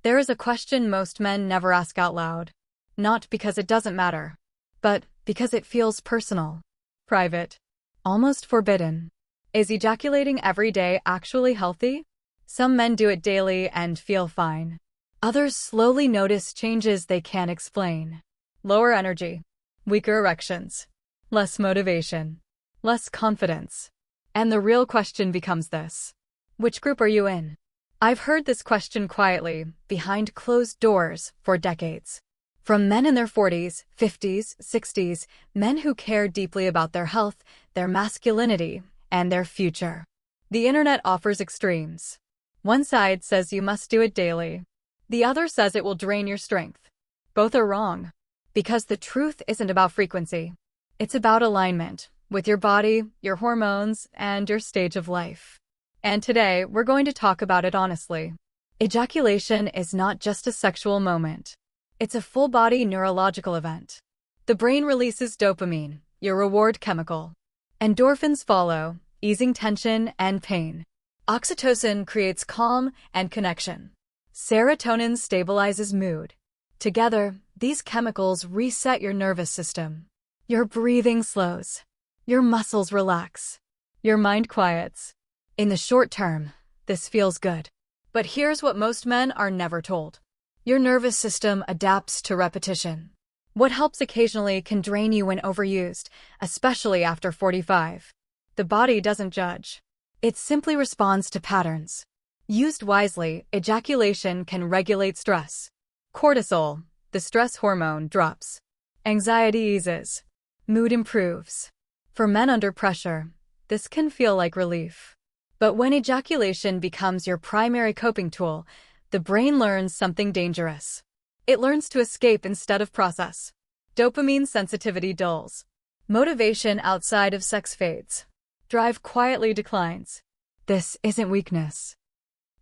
There is a question most men never ask out loud. Not because it doesn't matter, but because it feels personal, private, almost forbidden. Is ejaculating every day actually healthy? Some men do it daily and feel fine. Others slowly notice changes they can't explain. Lower energy, weaker erections, less motivation, less confidence. And the real question becomes this: which group are you in? I've heard this question quietly, behind closed doors, for decades. From men in their 40s, 50s, 60s, men who care deeply about their health, their masculinity, and their future. The internet offers extremes. One side says you must do it daily. The other says it will drain your strength. Both are wrong. Because the truth isn't about frequency. It's about alignment with your body, your hormones, and your stage of life. And today, we're going to talk about it honestly. Ejaculation is not just a sexual moment. It's a full-body neurological event. The brain releases dopamine, your reward chemical. Endorphins follow, easing tension and pain. Oxytocin creates calm and connection. Serotonin stabilizes mood. Together, these chemicals reset your nervous system. Your breathing slows. Your muscles relax. Your mind quiets. In the short term, this feels good. But here's what most men are never told. Your nervous system adapts to repetition. What helps occasionally can drain you when overused, especially after 45. The body doesn't judge. It simply responds to patterns. Used wisely, ejaculation can regulate stress. Cortisol, the stress hormone, drops. Anxiety eases. Mood improves. For men under pressure, this can feel like relief. But when ejaculation becomes your primary coping tool, the brain learns something dangerous. It learns to escape instead of process. Dopamine sensitivity dulls. Motivation outside of sex fades. Drive quietly declines. This isn't weakness.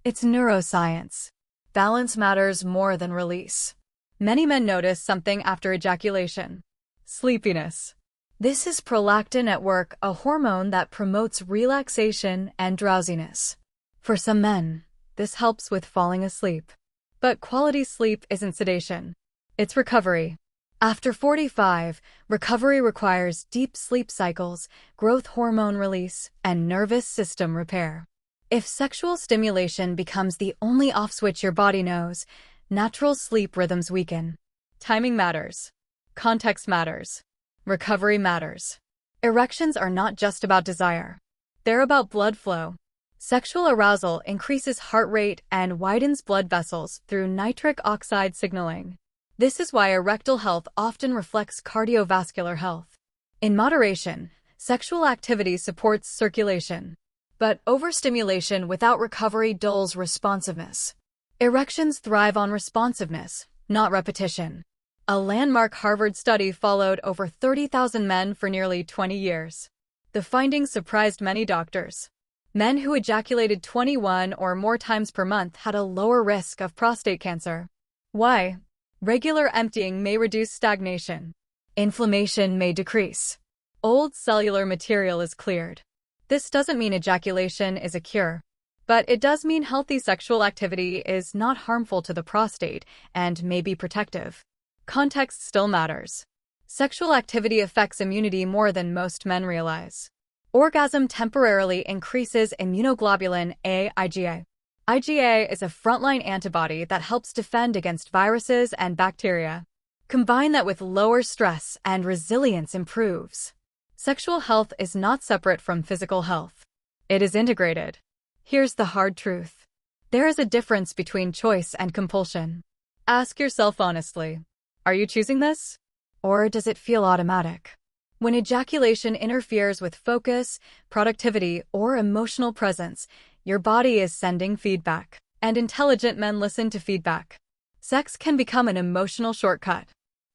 It's neuroscience. Balance matters more than release. Many men notice something after ejaculation. Sleepiness. This is prolactin at work, a hormone that promotes relaxation and drowsiness. For some men, this helps with falling asleep. But quality sleep isn't sedation. It's recovery. After 45, recovery requires deep sleep cycles, growth hormone release, and nervous system repair. If sexual stimulation becomes the only off switch your body knows, natural sleep rhythms weaken. Timing matters. Context matters. Recovery matters. Erections are not just about desire. They're about blood flow. Sexual arousal increases heart rate and widens blood vessels through nitric oxide signaling. This is why erectile health often reflects cardiovascular health. In moderation, sexual activity supports circulation. But overstimulation without recovery dulls responsiveness. Erections thrive on responsiveness, not repetition. A landmark Harvard study followed over 30,000 men for nearly 20 years. The findings surprised many doctors. Men who ejaculated 21 or more times per month had a lower risk of prostate cancer. Why? Regular emptying may reduce stagnation. Inflammation may decrease. Old cellular material is cleared. This doesn't mean ejaculation is a cure. But it does mean healthy sexual activity is not harmful to the prostate and may be protective. Context still matters. Sexual activity affects immunity more than most men realize. Orgasm temporarily increases immunoglobulin A, IgA. IgA is a frontline antibody that helps defend against viruses and bacteria. Combine that with lower stress and resilience improves. Sexual health is not separate from physical health. It is integrated. Here's the hard truth. There is a difference between choice and compulsion. Ask yourself honestly. Are you choosing this? Or does it feel automatic? When ejaculation interferes with focus, productivity, or emotional presence, your body is sending feedback. And intelligent men listen to feedback. Sex can become an emotional shortcut.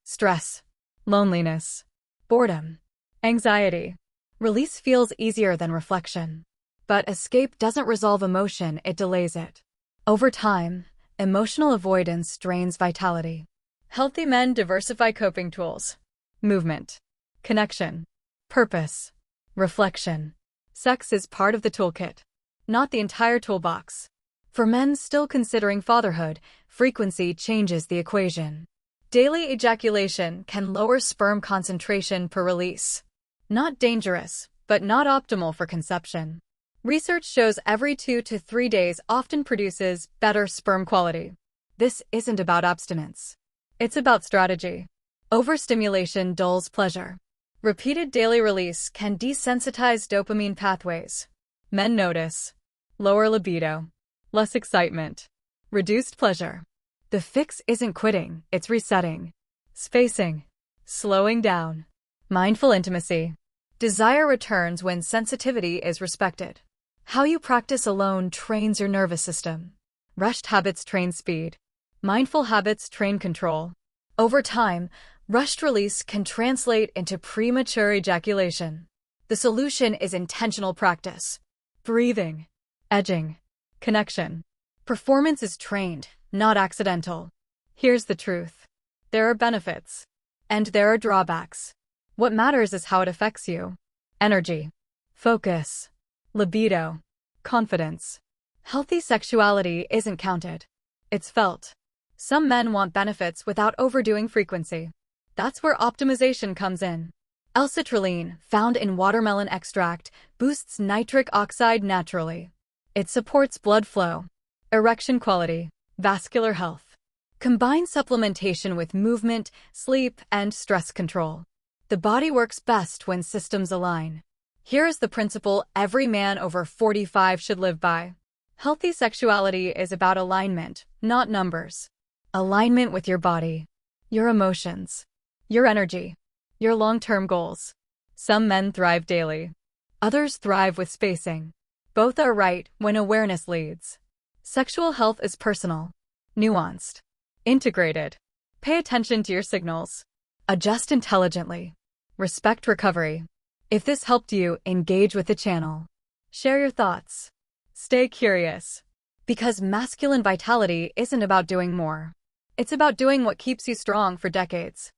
Stress, loneliness, boredom, anxiety. Release feels easier than reflection. But escape doesn't resolve emotion, it delays it. Over time, emotional avoidance drains vitality. Healthy men diversify coping tools. Movement, connection, purpose, reflection. Sex is part of the toolkit, not the entire toolbox. For men still considering fatherhood, frequency changes the equation. Daily ejaculation can lower sperm concentration per release. Not dangerous, but not optimal for conception. Research shows every 2 to 3 days often produces better sperm quality. This isn't about abstinence. It's about strategy. Overstimulation dulls pleasure. Repeated daily release can desensitize dopamine pathways. Men notice lower libido, less excitement, reduced pleasure. The fix isn't quitting, it's resetting. Spacing, slowing down, mindful intimacy. Desire returns when sensitivity is respected. How you practice alone trains your nervous system. Rushed habits train speed. Mindful habits train control. Over time, rushed release can translate into premature ejaculation. The solution is intentional practice. Breathing, edging, connection. Performance is trained, not accidental. Here's the truth. There are benefits. And there are drawbacks. What matters is how it affects you. Energy, focus, libido, confidence. Healthy sexuality isn't counted. It's felt. Some men want benefits without overdoing frequency. That's where optimization comes in. L-citrulline, found in watermelon extract, boosts nitric oxide naturally. It supports blood flow, erection quality, vascular health. Combine supplementation with movement, sleep, and stress control. The body works best when systems align. Here is the principle every man over 45 should live by. Healthy sexuality is about alignment, not numbers. Alignment with your body, your emotions, your energy, your long-term goals. Some men thrive daily. Others thrive with spacing. Both are right when awareness leads. Sexual health is personal, nuanced, integrated. Pay attention to your signals. Adjust intelligently. Respect recovery. If this helped you, engage with the channel. Share your thoughts. Stay curious. Because masculine vitality isn't about doing more. It's about doing what keeps you strong for decades.